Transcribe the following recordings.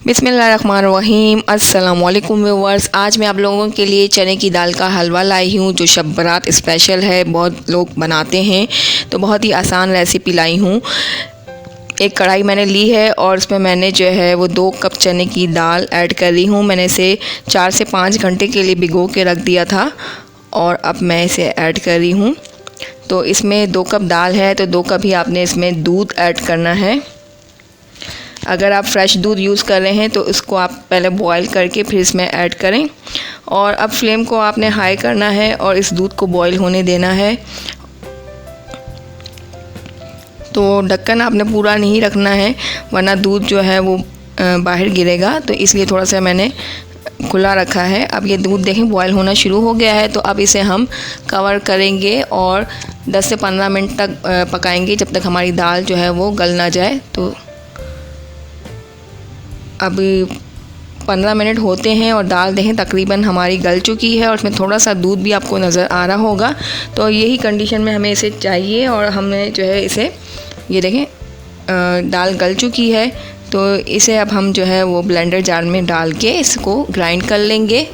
बिस्मिल्लाहिर्रहमानिर्रहीम। अस्सलामुअलैकुम व्यूअर्स, आज मैं आप लोगों के लिए चने की दाल का हलवा लाई हूँ जो शब बारात स्पेशल है। बहुत लोग बनाते हैं तो बहुत ही आसान रेसिपी लाई हूँ। एक कढ़ाई मैंने ली है और उसमें मैंने जो है वो 2 कप चने की दाल ऐड कर रही हूँ। मैंने इसे 4 से 5 घंटे के लिए भिगो के रख दिया था और अब मैं इसे ऐड कर रही हूँ। तो इसमें 2 कप दाल है तो 2 कप ही आपने इसमें दूध ऐड करना है। अगर आप फ्रेश दूध यूज़ कर रहे हैं तो इसको आप पहले बॉईल करके फिर इसमें ऐड करें। और अब फ्लेम को आपने हाई करना है और इस दूध को बॉईल होने देना है। तो ढक्कन आपने पूरा नहीं रखना है वरना दूध जो है वो बाहर गिरेगा, तो इसलिए थोड़ा सा मैंने खुला रखा है। अब ये दूध देखें बॉईल होना शुरू हो गया है, तो अब इसे हम कवर करेंगे और 10 से 15 मिनट तक पकाएंगे जब तक हमारी दाल जो है वो गल ना जाए। तो अब 15 मिनट होते हैं और दाल देखें तकरीबन हमारी गल चुकी है और उसमें थोड़ा सा दूध भी आपको नज़र आ रहा होगा। तो यही कंडीशन में हमें इसे चाहिए और हमने जो है इसे ये देखें दाल गल चुकी है। तो इसे अब हम जो है वो ब्लेंडर जार में डाल के इसको ग्राइंड कर लेंगे।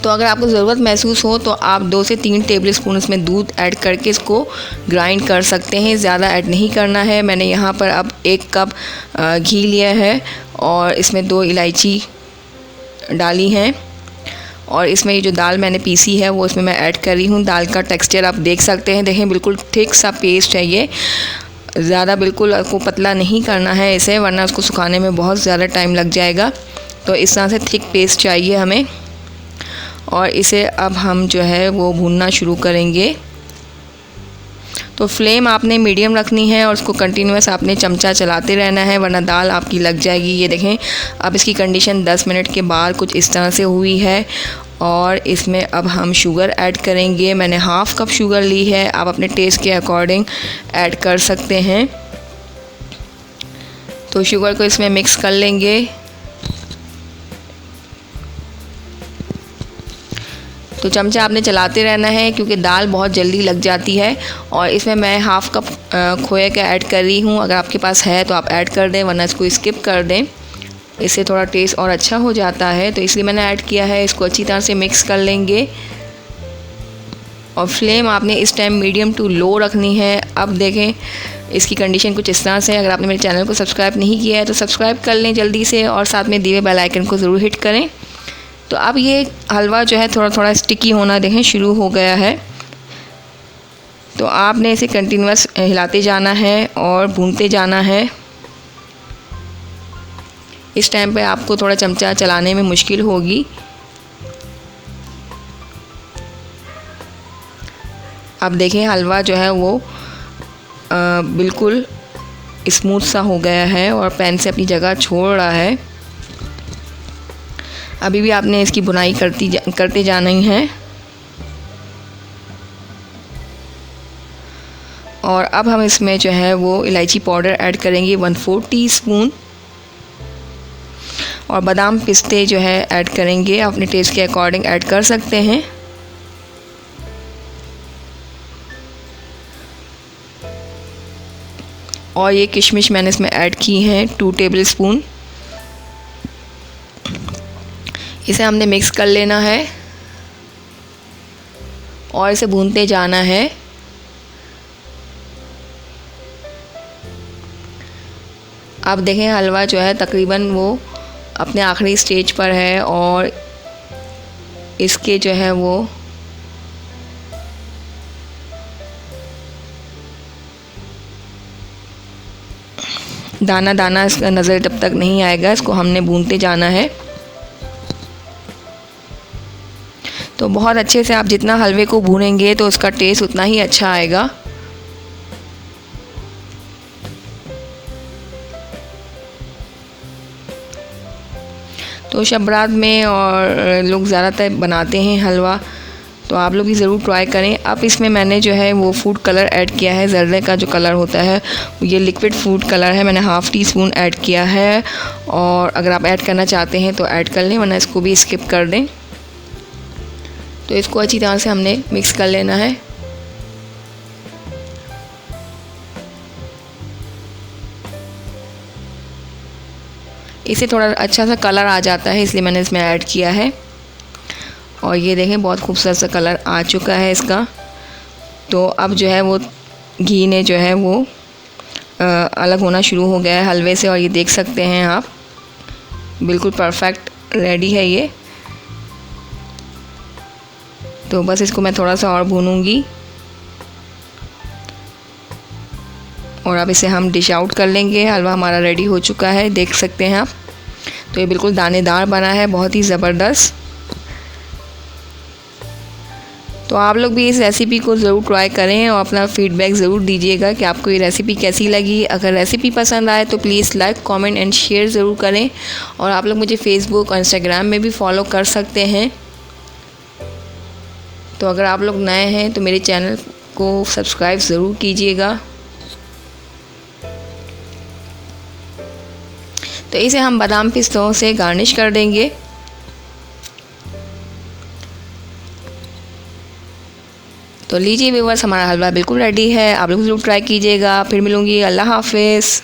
तो अगर आपको ज़रूरत महसूस हो तो आप 2 से 3 टेबल स्पून इसमें दूध ऐड करके इसको ग्राइंड कर सकते हैं, ज़्यादा ऐड नहीं करना है। मैंने यहाँ पर अब 1 कप घी लिया है और इसमें 2 इलायची डाली हैं और इसमें ये जो दाल मैंने पीसी है वो इसमें मैं ऐड कर रही हूँ। दाल का टेक्सचर आप देख सकते हैं, देखें बिल्कुल थिक सा पेस्ट है ये। ज़्यादा बिल्कुल आपको पतला नहीं करना है इसे, वरना उसको सुखाने में बहुत ज़्यादा टाइम लग जाएगा। तो इस तरह से थिक पेस्ट चाहिए हमें और इसे अब हम जो है वो भूनना शुरू करेंगे। तो फ्लेम आपने मीडियम रखनी है और उसको कंटिन्यूस आपने चमचा चलाते रहना है वरना दाल आपकी लग जाएगी। ये देखें अब इसकी कंडीशन 10 मिनट के बाद कुछ इस तरह से हुई है और इसमें अब हम शुगर ऐड करेंगे। मैंने हाफ़ कप शुगर ली है, आप अपने टेस्ट के अकॉर्डिंग ऐड कर सकते हैं। तो शुगर को इसमें मिक्स कर लेंगे। तो चमचा आपने चलाते रहना है क्योंकि दाल बहुत जल्दी लग जाती है। और इसमें मैं हाफ़ कप खोए का ऐड कर रही हूँ, अगर आपके पास है तो आप ऐड कर दें वरना इसको स्किप कर दें, इससे थोड़ा टेस्ट और अच्छा हो जाता है। तो इसलिए मैंने ऐड किया है। इसको अच्छी तरह से मिक्स कर लेंगे और फ्लेम आपने इस टाइम मीडियम टू लो रखनी है। अब देखें इसकी कंडीशन कुछ इस तरह से है। अगर आपने मेरे चैनल को सब्सक्राइब नहीं किया है तो सब्सक्राइब कर लें जल्दी से और साथ में दिए हुए बेल आइकन को ज़रूर हिट करें। तो अब ये हलवा जो है थोड़ा थोड़ा स्टिकी होना देखें शुरू हो गया है। तो आपने इसे कंटिन्यूस हिलाते जाना है और भूनते जाना है। इस टाइम पे आपको थोड़ा चमचा चलाने में मुश्किल होगी। अब देखें हलवा जो है वो बिल्कुल स्मूथ सा हो गया है और पैन से अपनी जगह छोड़ रहा है। अभी भी आपने इसकी बुनाई करते जाना ही है। और अब हम इसमें जो है वो इलायची पाउडर ऐड करेंगे 1/4 टीस्पून और बादाम पिस्ते जो है ऐड करेंगे, अपने टेस्ट के अकॉर्डिंग ऐड कर सकते हैं। और ये किशमिश मैंने इसमें ऐड की हैं 2 टेबल स्पून। इसे हमने मिक्स कर लेना है और इसे भूनते जाना है। अब देखें हलवा जो है तकरीबन वो अपने आखिरी स्टेज पर है और इसके जो है वो दाना दाना इसका नज़र जब तक नहीं आएगा इसको हमने भूनते जाना है। तो बहुत अच्छे से आप जितना हलवे को भूनेंगे तो उसका टेस्ट उतना ही अच्छा आएगा। तो शब बारात में और लोग ज़्यादातर बनाते हैं हलवा, तो आप लोग भी ज़रूर ट्राई करें। अब इसमें मैंने जो है वो फूड कलर ऐड किया है, जर्दे का जो कलर होता है ये लिक्विड फूड कलर है, मैंने हाफ़ टीस्पून ऐड किया है। और अगर आप ऐड करना चाहते हैं तो ऐड कर लें वरना इसको भी स्किप कर दें। तो इसको अच्छी तरह से हमने मिक्स कर लेना है। इससे थोड़ा अच्छा सा कलर आ जाता है, इसलिए मैंने इसमें ऐड किया है। और ये देखें बहुत खूबसूरत सा कलर आ चुका है इसका। तो अब जो है वो घी ने जो है वो अलग होना शुरू हो गया है हलवे से, और ये देख सकते हैं आप बिल्कुल परफेक्ट रेडी है ये। तो बस इसको मैं थोड़ा सा और भूनूंगी और अब इसे हम डिश आउट कर लेंगे। हलवा हमारा रेडी हो चुका है, देख सकते हैं आप। तो ये बिल्कुल दानेदार बना है, बहुत ही ज़बरदस्त। तो आप लोग भी इस रेसिपी को ज़रूर ट्राई करें और अपना फीडबैक ज़रूर दीजिएगा कि आपको ये रेसिपी कैसी लगी। अगर रेसिपी पसंद आए तो please like, comment and share ज़रूर करें। और आप लोग मुझे फेसबुक और इंस्टाग्राम में भी फॉलो कर सकते हैं। तो अगर आप लोग नए हैं तो मेरे चैनल को सब्सक्राइब ज़रूर कीजिएगा। तो इसे हम बादाम पिस्तों से गार्निश कर देंगे। तो लीजिए व्यूअर्स, हमारा हलवा बिल्कुल रेडी है, आप लोग ज़रूर ट्राई कीजिएगा। फिर मिलूँगी, अल्लाह हाफ़िज़।